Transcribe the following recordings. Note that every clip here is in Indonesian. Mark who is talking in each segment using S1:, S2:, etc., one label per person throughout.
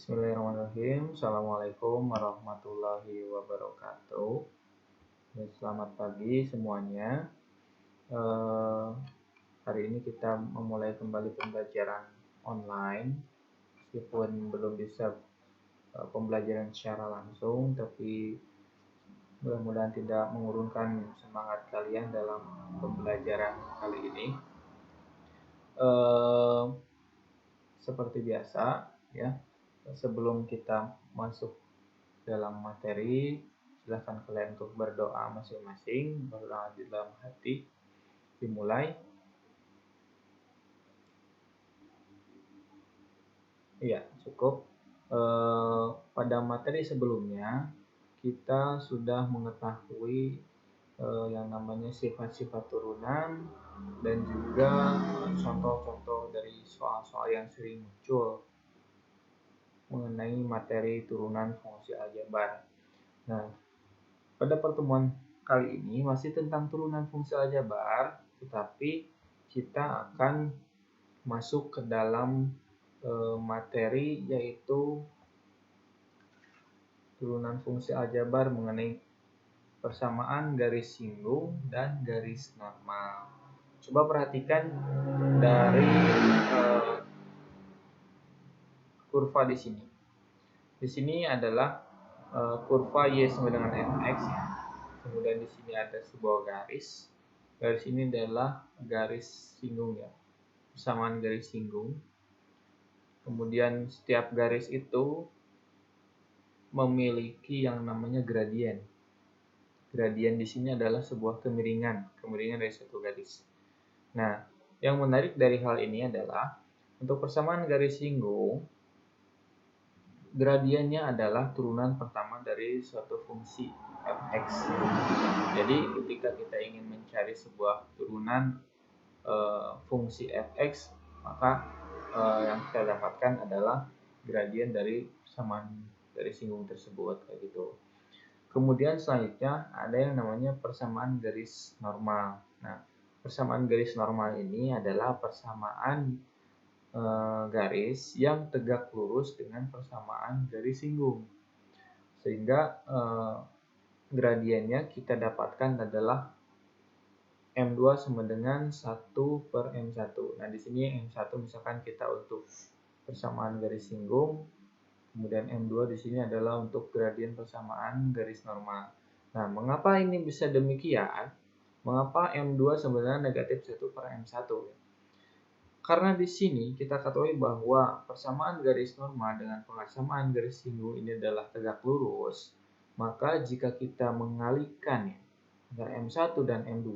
S1: Bismillahirrahmanirrahim. Assalamualaikum warahmatullahi wabarakatuh. Ya, selamat pagi semuanya. Hari ini kita memulai kembali pembelajaran online, meskipun belum bisa pembelajaran secara langsung, tapi mudah-mudahan tidak mengurungkan semangat kalian dalam pembelajaran kali ini. Seperti biasa, ya. Sebelum kita masuk dalam materi, silahkan kalian untuk berdoa masing-masing, berdoa di dalam hati. Dimulai. Iya, cukup. Pada materi sebelumnya kita sudah mengetahui yang namanya sifat-sifat turunan dan juga contoh-contoh dari soal-soal yang sering muncul mengenai materi turunan fungsi aljabar. Nah, pada pertemuan kali ini masih tentang turunan fungsi aljabar, tetapi kita akan masuk ke dalam materi yaitu turunan fungsi aljabar mengenai persamaan garis singgung dan garis normal. Coba perhatikan dari kurva di sini. Di sini adalah kurva y sama dengan fx ya. Kemudian di sini ada sebuah garis. Garis ini adalah garis singgung ya. Persamaan garis singgung. Kemudian setiap garis itu memiliki yang namanya gradien. Gradien di sini adalah sebuah kemiringan dari satu garis. Nah, yang menarik dari hal ini adalah untuk persamaan garis singgung, gradiennya adalah turunan pertama dari suatu fungsi fx. Jadi ketika kita ingin mencari sebuah turunan fungsi fx, maka yang kita dapatkan adalah gradien dari persamaan garis singgung tersebut, kayak gitu. Kemudian selanjutnya ada yang namanya persamaan garis normal. Nah, persamaan garis normal ini adalah persamaan garis yang tegak lurus dengan persamaan garis singgung, sehingga gradiennya kita dapatkan adalah M2 sama dengan 1/M1. Nah, di sini M1 misalkan kita untuk persamaan garis singgung, kemudian M2 di sini adalah untuk gradien persamaan garis normal. Nah, mengapa ini bisa demikian? Mengapa M2 sama dengan negatif 1/M1? Karena di sini kita ketahui bahwa persamaan garis normal dengan persamaan garis singgung ini adalah tegak lurus, maka jika kita mengalihkan antara M1 dan M2,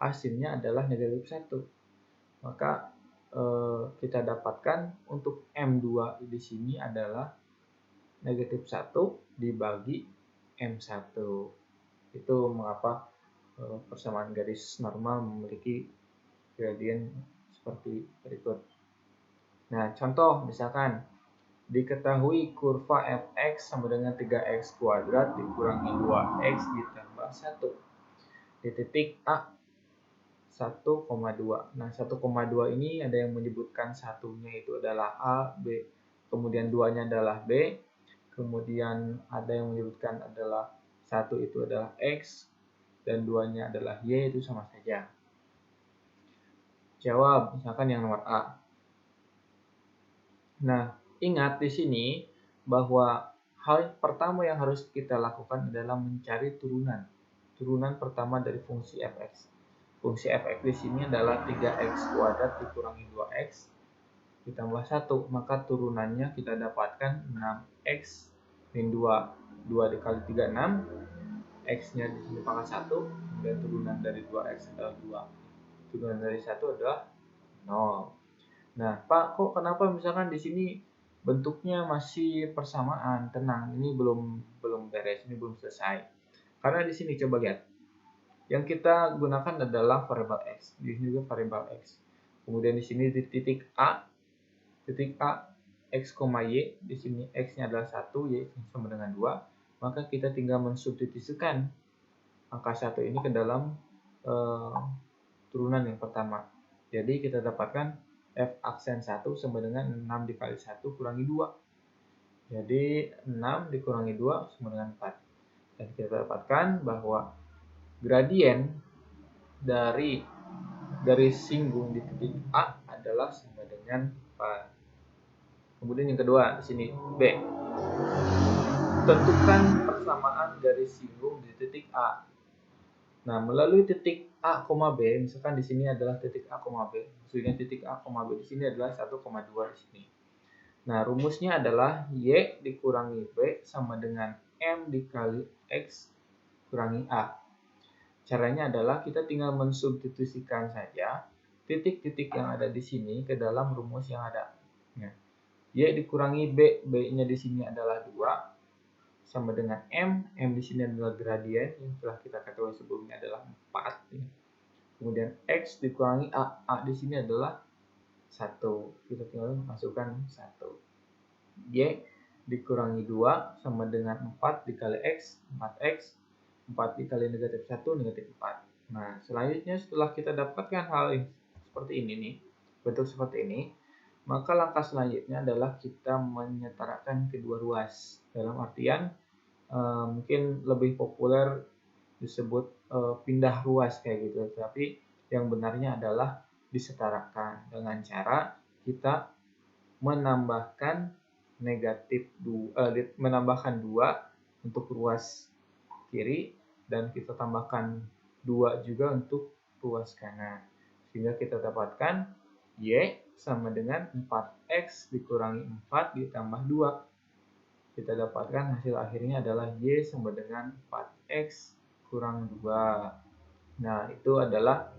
S1: hasilnya adalah negatif 1. Maka kita dapatkan untuk M2 di sini adalah negatif 1 dibagi M1. Itu mengapa persamaan garis normal memiliki gradien seperti berikut. Nah, contoh misalkan diketahui kurva fx sama dengan 3x kuadrat dikurangi 2x ditambah 1 di titik A 1,2. Nah, 1,2 ini ada yang menyebutkan satunya itu adalah A, B, kemudian 2-nya adalah B, kemudian ada yang menyebutkan adalah 1 itu adalah X, dan 2-nya adalah Y, itu sama saja. Jawab, misalkan yang nomor A. Nah, ingat di sini bahwa hal pertama yang harus kita lakukan adalah mencari turunan. Turunan pertama dari fungsi fx. Fungsi fx di sini adalah 3x kuadrat dikurangi 2x ditambah 1. Maka turunannya kita dapatkan 6x min 2. 2 dikali 3, 6. X-nya di sini pangkat 1. Dan turunan dari 2x adalah 2. Turunan dari 1 adalah 0. Nah, Pak, kok kenapa misalkan di sini bentuknya masih persamaan? Tenang, ini belum beres, ini belum selesai. Karena di sini coba lihat. Yang kita gunakan adalah variabel x. Di sini juga variabel x. Kemudian di sini di titik A x, y, di sini x-nya adalah 1, y sama dengan 2. Maka kita tinggal mensubstitusikan angka 1 ini ke dalam turunan yang pertama. Jadi kita dapatkan f aksen 1 sama dengan 6 dikali 1 kurangi 2. Jadi 6 dikurangi 2 sama dengan 4. Dan kita dapatkan bahwa gradien dari garis singgung di titik A adalah sama dengan 4. Kemudian yang kedua di sini B. Tentukan persamaan garis singgung di titik A. Nah, melalui titik A, B, misalkan di sini adalah titik A, B. Maksudnya titik A, B di sini adalah 1,2 di sini. Nah, rumusnya adalah Y dikurangi B sama dengan M dikali X kurangi A. Caranya adalah kita tinggal mensubstitusikan saja titik-titik yang ada di sini ke dalam rumus yang ada. Nah, Y dikurangi B, B-nya di sini adalah 2, sama dengan M di sini adalah gradien yang telah kita ketahui sebelumnya adalah 4. Kemudian X dikurangi A di sini adalah 1. Kita tinggal masukkan 1. Y dikurangi 2 sama dengan 4 dikali X, 4X. 4 dikali negatif 1, negatif 4. Nah, selanjutnya setelah kita dapatkan hal seperti ini nih, bentuk seperti ini, maka langkah selanjutnya adalah kita menyetarakan kedua ruas. Dalam artian mungkin lebih populer disebut pindah ruas kayak gitu, tapi yang benarnya adalah disetarakan dengan cara kita menambahkan menambahkan 2 untuk ruas kiri dan kita tambahkan 2 juga untuk ruas kanan, sehingga kita dapatkan Y sama dengan 4X dikurangi 4 ditambah 2. Kita dapatkan hasil akhirnya adalah Y sama dengan 4X kurang 2. Nah, itu adalah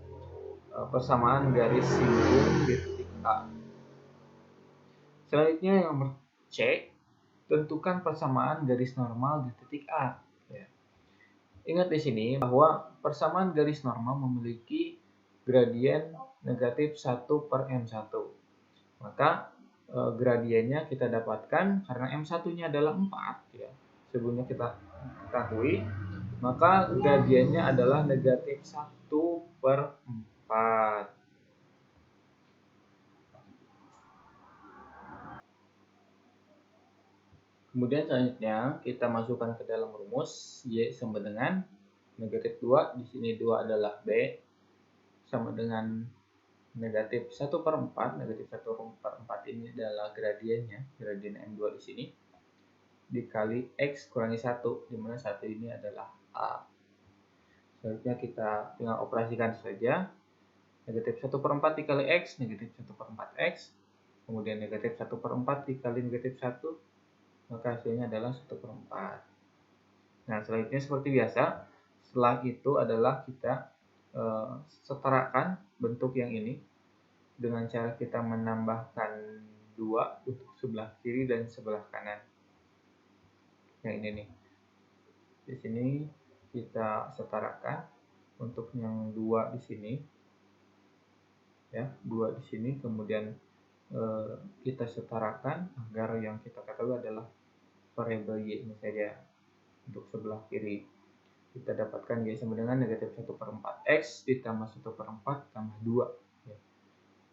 S1: persamaan garis singgung di titik A. Selanjutnya yang nomor C, tentukan persamaan garis normal di titik A. Ya. Ingat di sini bahwa persamaan garis normal memiliki gradien negatif 1 per M1. Maka gradiennya kita dapatkan karena M1-nya adalah 4 ya. Sebelumnya kita ketahui, maka gradiennya adalah negatif 1 per 4. Kemudian selanjutnya kita masukkan ke dalam rumus Y sama dengan negatif 2, di sini 2 adalah B, sama dengan negatif 1 per 4, negatif 1 per 4 ini adalah gradiennya, gradien M2 di sini, dikali X kurangi 1, di mana 1 ini adalah A. Selanjutnya kita tinggal operasikan saja, negatif 1 per 4 dikali X, negatif 1 per 4X, kemudian negatif 1 per 4 dikali negatif 1, maka hasilnya adalah 1 per 4. Nah, selanjutnya seperti biasa, setelah itu adalah kita setarakan bentuk yang ini dengan cara kita menambahkan 2 untuk sebelah kiri dan sebelah kanan. Yang ini nih. Di sini kita setarakan untuk yang 2 di sini. Ya, 2 di sini, kemudian kita setarakan agar yang kita ketahui adalah variabel Y ini saja untuk sebelah kiri. Kita dapatkan Y sama dengan negatif 1 per 4X ditambah 1 per 4 tambah 2. Ya.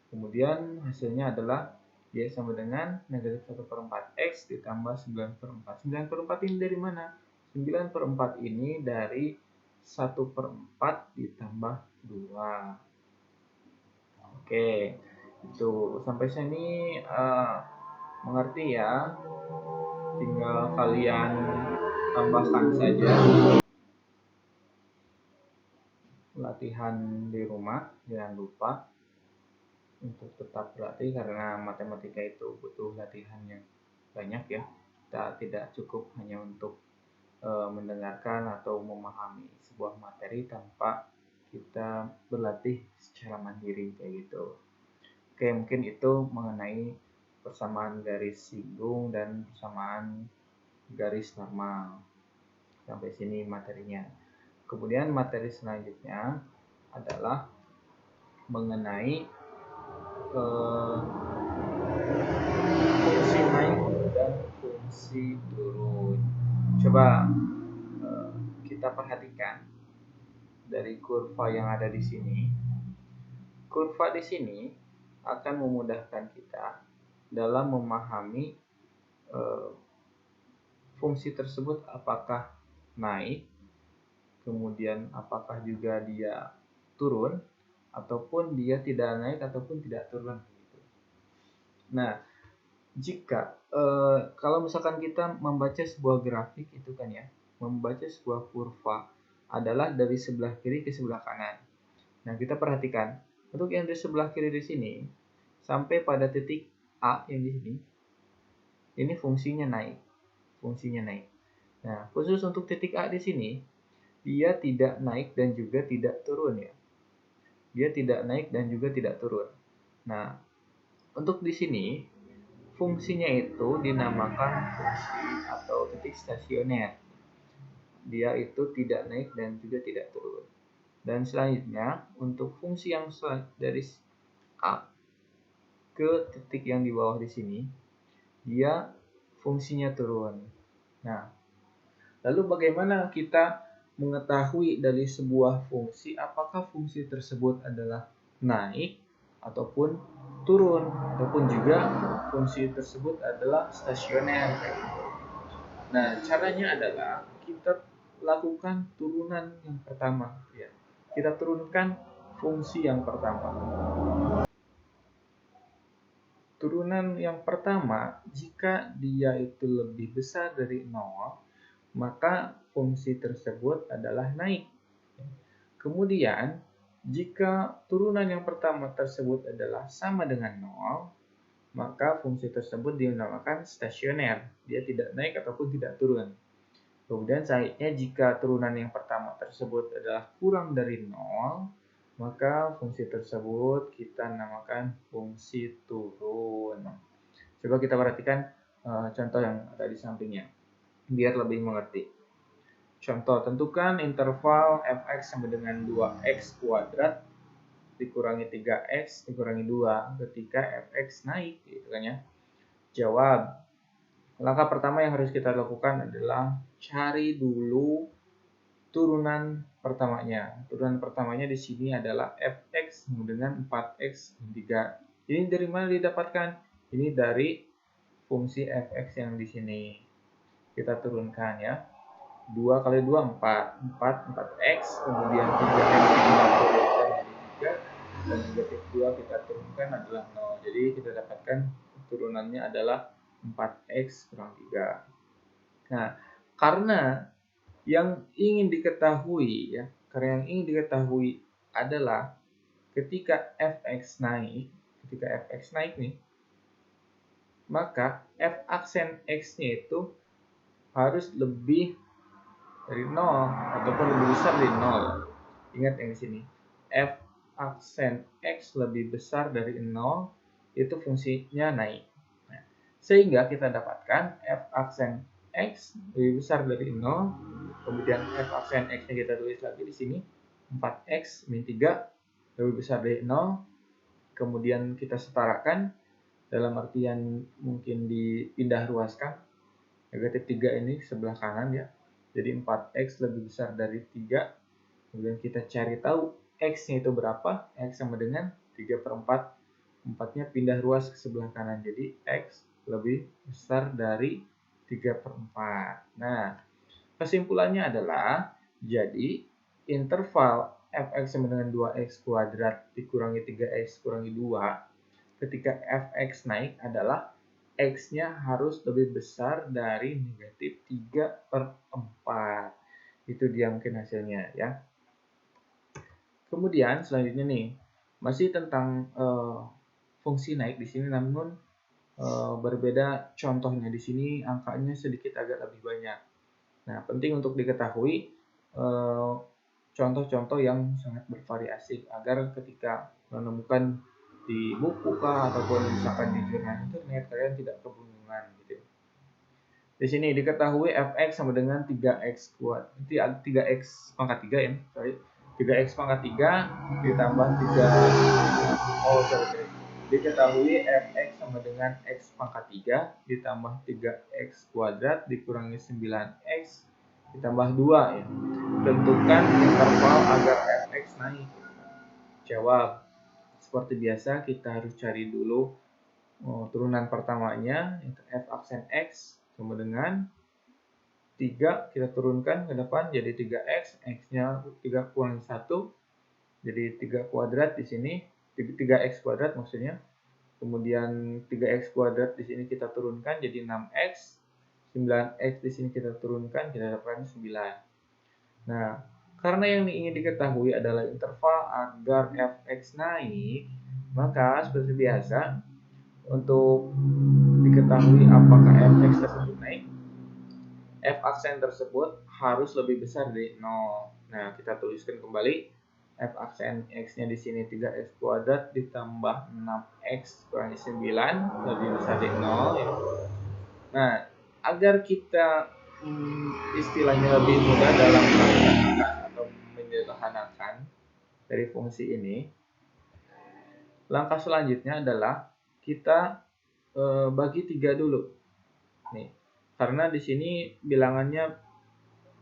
S1: Kemudian hasilnya adalah Y sama dengan negatif 1 per 4X ditambah 9 per 4. 9 per 4 ini dari mana? 9 per 4 ini dari 1 per 4 ditambah 2. Oke, itu sampai sini mengerti ya? Tinggal kalian tambahkan saja latihan di rumah, jangan lupa untuk tetap berlatih karena matematika itu butuh latihan yang banyak ya. Kita tidak cukup hanya untuk mendengarkan atau memahami sebuah materi tanpa kita berlatih secara mandiri kayak gitu. Oke, mungkin itu mengenai persamaan garis singgung dan persamaan garis normal. Sampai sini materinya. Kemudian materi selanjutnya adalah mengenai fungsi naik dan fungsi turun. Coba kita perhatikan dari kurva yang ada di sini. Kurva di sini akan memudahkan kita dalam memahami fungsi tersebut apakah naik, kemudian apakah juga dia turun, ataupun dia tidak naik ataupun tidak turun. Nah, jika kalau misalkan kita membaca sebuah grafik itu kan ya, membaca sebuah kurva adalah dari sebelah kiri ke sebelah kanan. Nah, kita perhatikan untuk yang di sebelah kiri di sini sampai pada titik A yang di sini, ini fungsinya naik, Nah, khusus untuk titik A di sini, dia tidak naik dan juga tidak turun ya. Dia tidak naik dan juga tidak turun. Nah, untuk di sini fungsinya itu dinamakan fungsi atau titik stasioner. Dia itu tidak naik dan juga tidak turun. Dan selanjutnya untuk fungsi yang dari A ke titik yang di bawah di sini, dia fungsinya turun. Nah, lalu bagaimana kita mengetahui dari sebuah fungsi apakah fungsi tersebut adalah naik ataupun turun, ataupun juga fungsi tersebut adalah stasioner. Nah, caranya adalah kita lakukan turunan yang pertama ya. Kita turunkan fungsi yang pertama. Turunan yang pertama, jika dia itu lebih besar dari 0, maka fungsi tersebut adalah naik. Kemudian, jika turunan yang pertama tersebut adalah sama dengan 0, maka fungsi tersebut dinamakan stasioner. Dia tidak naik ataupun tidak turun. Kemudian selanjutnya, jika turunan yang pertama tersebut adalah kurang dari 0, maka fungsi tersebut kita namakan fungsi turun. Coba kita perhatikan contoh yang ada di sampingnya, biar lebih mengerti. Contoh, tentukan interval fx sama dengan 2x kuadrat dikurangi 3x dikurangi 2 ketika fx naik, gitu kan ya. Jawab. Langkah pertama yang harus kita lakukan adalah cari dulu turunan pertamanya. Turunan pertamanya di sini adalah fx sama dengan 4x 3. Ini dari mana didapatkan? Ini dari fungsi fx yang di sini. Kita turunkan ya. 2 kali 2 4. 4x, kemudian 3x kita turunkan jadi 3, dan negatif 2 kita turunkan adalah 0. Jadi kita dapatkan turunannya adalah 4x kurang 3. Nah, karena yang ingin diketahui adalah ketika fx naik, nih, maka f aksen x-nya itu harus lebih dari 0 ataupun lebih besar dari 0. Ingat yang di sini, f aksen x lebih besar dari 0 itu fungsinya naik. Nah, sehingga kita dapatkan f aksen x lebih besar dari 0, kemudian f aksen x-nya kita tulis lagi di sini 4x min 3 lebih besar dari 0, kemudian kita setarakan dalam artian mungkin dipindah ruaskan, negatif 3 ini sebelah kanan ya. Jadi 4x lebih besar dari 3. Kemudian kita cari tahu x-nya itu berapa. X sama dengan 3/4. 4-nya pindah ruas ke sebelah kanan. Jadi x lebih besar dari 3/4. Nah, kesimpulannya adalah, jadi interval fx sama dengan 2x kuadrat dikurangi 3x kurangi 2 ketika fx naik adalah x-nya harus lebih besar dari negatif 3/4. Itu dia mungkin hasilnya ya. Kemudian selanjutnya nih, masih tentang fungsi naik di sini, namun berbeda contohnya. Di sini angkanya sedikit agak lebih banyak. Nah, penting untuk diketahui contoh-contoh yang sangat bervariasi agar ketika menemukan di buku kah ataupun misalkan di jurnal internet kalian tidak kebingungan gitu. Di sini diketahui fx sama dengan 3x kuadrat. 3x pangkat 3 ya. 3x pangkat 3 ditambah 3 diketahui fx sama dengan x pangkat 3 ditambah 3x kuadrat dikurangi 9x ditambah 2 ya. Tentukan interval agar fx naik. Jawab. Seperti biasa kita harus cari dulu turunan pertamanya, yaitu f aksen x sama dengan 3 kita turunkan ke depan jadi 3x, x-nya 3 kurangi 1, jadi 3 kuadrat di sini, 3x kuadrat maksudnya. Kemudian 3x kuadrat di sini kita turunkan jadi 6x, 9x di sini kita turunkan, kita dapatkan 9. Nah, karena yang ingin diketahui adalah interval agar fx naik, maka seperti biasa, untuk diketahui apakah fx tersebut naik, f aksen tersebut harus lebih besar dari 0. Nah, kita tuliskan kembali f aksen x-nya di sini 3x kuadrat ditambah 6x kurangi 9 lebih besar dari 0 ya. Nah, agar kita istilahnya lebih mudah dalam melakukan atau menyederhanakan dari fungsi ini, langkah selanjutnya adalah kita bagi 3 dulu. Nih, karena di sini bilangannya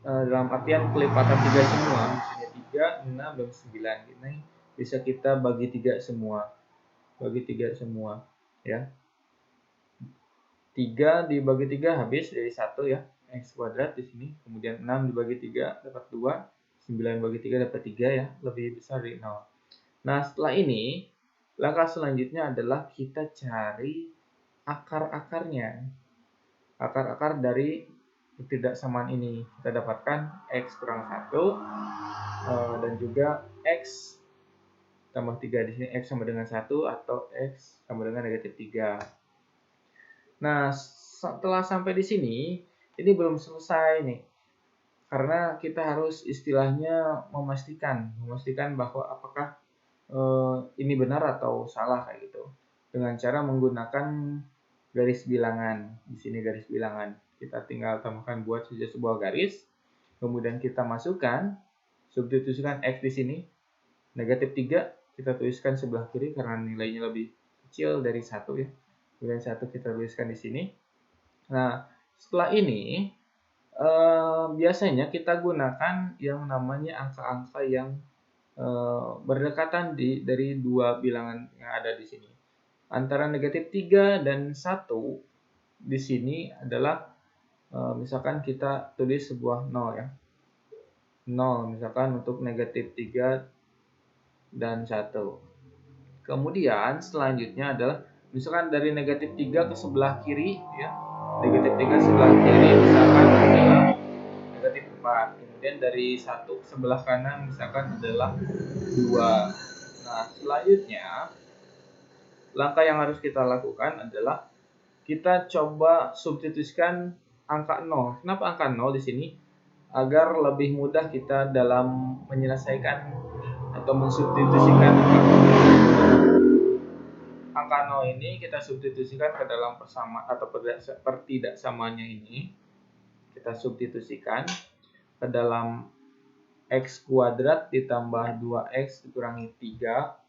S1: dalam artian kelipatan 3 semua, misalnya 3, 6, dan 9. Ini bisa kita bagi 3 semua. Bagi 3 semua, ya. 3 dibagi 3 habis dari 1 ya, x kuadrat di sini. Kemudian 6 dibagi 3 dapat 2, 9 bagi 3 dapat 3 ya, lebih besar dari 0. Nah, setelah ini langkah selanjutnya adalah kita cari akar-akarnya. Akar-akar dari ketidaksamaan ini. Kita dapatkan x kurang 1 dan juga x tambah 3 di sini, x sama dengan 1 atau x sama dengan negatif 3. Nah, setelah sampai di sini, ini belum selesai nih. Karena kita harus istilahnya memastikan bahwa apakah ini benar atau salah kayak gitu. Dengan cara menggunakan garis bilangan. Di sini garis bilangan. Kita tinggal tambahkan buat saja sebuah garis. Kemudian kita masukkan, substitusikan x di sini. Negatif 3 kita tuliskan sebelah kiri karena nilainya lebih kecil dari 1 ya. Kemudian 1 kita tuliskan di sini. Nah, setelah ini biasanya kita gunakan yang namanya angka-angka yang berdekatan dari dua bilangan yang ada di sini. Antara negatif 3 dan 1 di sini adalah misalkan kita tulis sebuah 0 ya. 0 misalkan untuk negatif 3 dan 1. Kemudian selanjutnya adalah misalkan dari negatif 3 ke sebelah kiri ya. Negatif 3 sebelah kiri misalkan adalah negatif 4. Kemudian dari 1 ke sebelah kanan misalkan adalah 2. Nah, selanjutnya langkah yang harus kita lakukan adalah kita coba substitusikan angka 0. Kenapa angka 0 di sini? Agar lebih mudah kita dalam menyelesaikan atau mensubstitusikan angka 0 ini kita substitusikan ke dalam persamaan atau pertidaksamaannya ini. Kita substitusikan ke dalam x kuadrat ditambah 2x dikurangi 3.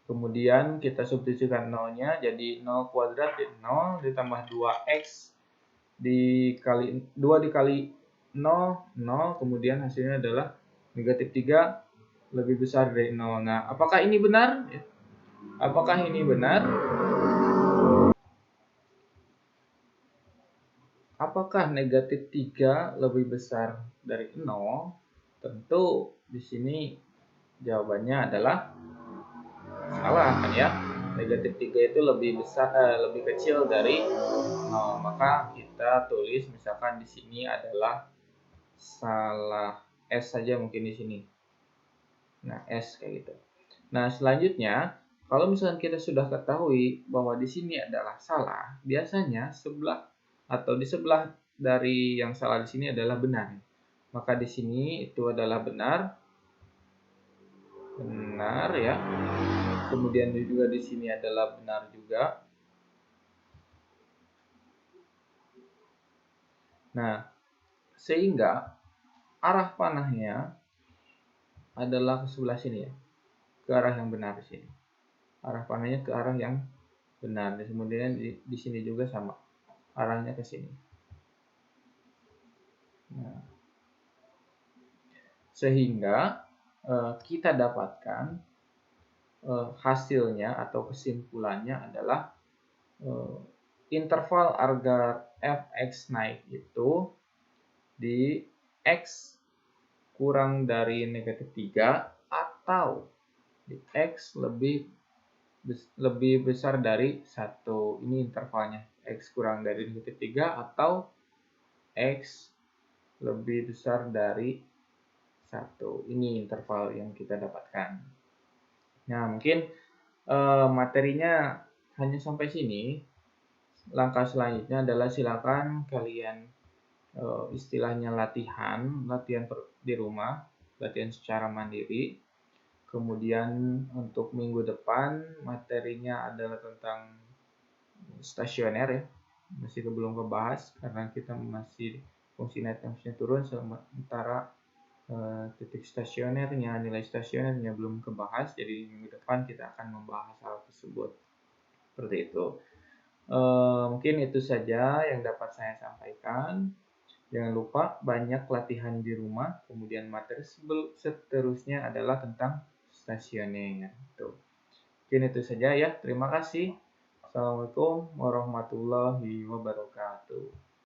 S1: Kemudian kita substitusikan 0-nya jadi 0 kuadrat jadi 0 ditambah 2x dikali 2 dikali 0, 0. Kemudian hasilnya adalah negatif 3 lebih besar dari 0. Nah, apakah ini benar? Apakah ini benar? Apakah negatif 3 lebih besar dari 0? Tentu di sini jawabannya adalah salah kan ya. Negatif 3 itu lebih besar lebih kecil dari 0. Maka kita tulis misalkan di sini adalah salah S saja mungkin di sini. Nah, S kayak gitu. Nah, selanjutnya kalau misalkan kita sudah ketahui bahwa di sini adalah salah, biasanya sebelah atau di sebelah dari yang salah di sini adalah benar. Maka di sini itu adalah benar. Benar ya. Kemudian juga di sini adalah benar juga. Nah, sehingga arah panahnya adalah ke sebelah sini ya. Ke arah yang benar di sini. Arah panahnya ke arah yang benar. Dan kemudian di sini juga sama. Arahnya ke sini. Nah, sehingga kita dapatkan hasilnya atau kesimpulannya adalah interval agar fx naik itu di X kurang dari negatif 3 atau di X lebih besar dari 1. Ini intervalnya. X kurang dari negatif 3 atau X lebih besar dari 1. Ini interval yang kita dapatkan. Nah, mungkin materinya hanya sampai sini. Langkah selanjutnya adalah silakan kalian istilahnya latihan di rumah, latihan secara mandiri. Kemudian untuk minggu depan materinya adalah tentang stasioner ya, masih belum kebahas karena kita masih fungsi naik dan fungsi turun, sementara titik stasionernya, nilai stasionernya belum kebahas. Jadi minggu depan kita akan membahas hal tersebut. Seperti itu. Mungkin itu saja yang dapat saya sampaikan. Jangan lupa banyak latihan di rumah. Kemudian materi seterusnya adalah tentang stasioner. Mungkin itu saja ya. Terima kasih. Assalamualaikum warahmatullahi wabarakatuh.